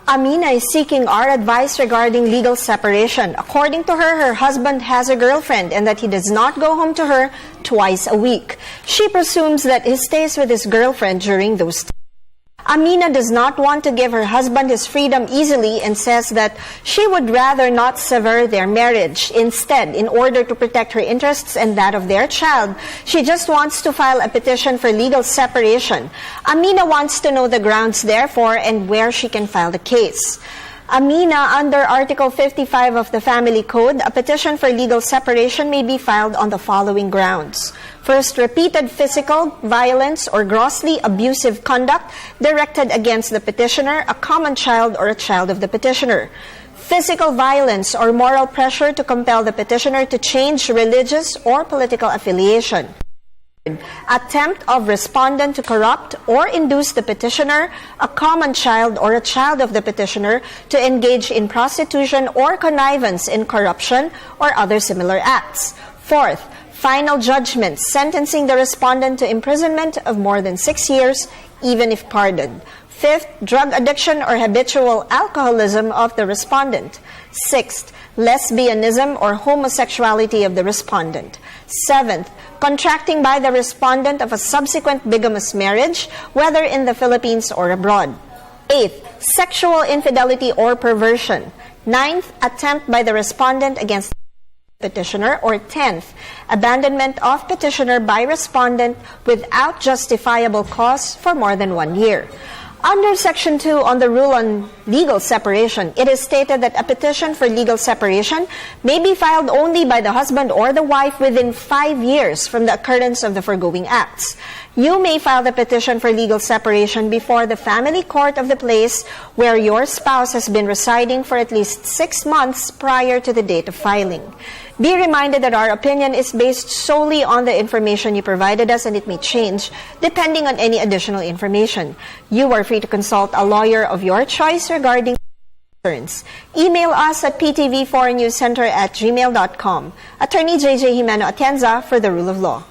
Amina is seeking our advice regarding legal separation. According to her, her husband has a girlfriend and that he does not go home to her twice a week. She presumes that he stays with his girlfriend during those times. Amina does not want to give her husband his freedom easily and says that she would rather not sever their marriage. Instead, in order to protect her interests and that of their child, she just wants to file a petition for legal separation. Amina wants to know the grounds therefore and where she can file the case. Amina, under Article 55 of the Family Code, a petition for legal separation may be filed on the following grounds. First, repeated physical violence or grossly abusive conduct directed against the petitioner, a common child, or a child of the petitioner. Physical violence or moral pressure to compel the petitioner to change religious or political affiliation. Attempt of respondent to corrupt or induce the petitioner, a common child, or a child of the petitioner to engage in prostitution or connivance in corruption or other similar acts. Fourth, final judgment sentencing the respondent to imprisonment of more than 6 years, even if pardoned. Fifth, drug addiction or habitual alcoholism of the respondent. Sixth, lesbianism or homosexuality of the respondent. Seventh, contracting by the respondent of a subsequent bigamous marriage, whether in the Philippines or abroad. Eighth, sexual infidelity or perversion. Ninth, attempt by the respondent against petitioner. Or 10th, abandonment of petitioner by respondent without justifiable cause for more than 1 year. Under Section 2 on the Rule on Legal Separation, it is stated that a petition for legal separation may be filed only by the husband or the wife within 5 years from the occurrence of the foregoing acts. You may file the petition for legal separation before the family court of the place where your spouse has been residing for at least 6 months prior to the date of filing. Be reminded that our opinion is based solely on the information you provided us and it may change depending on any additional information. You are free to consult a lawyer of your choice regarding concerns. Email us at ptv4newscenter@gmail.com. Attorney JJ Jimeno Atienza for the Rule of Law.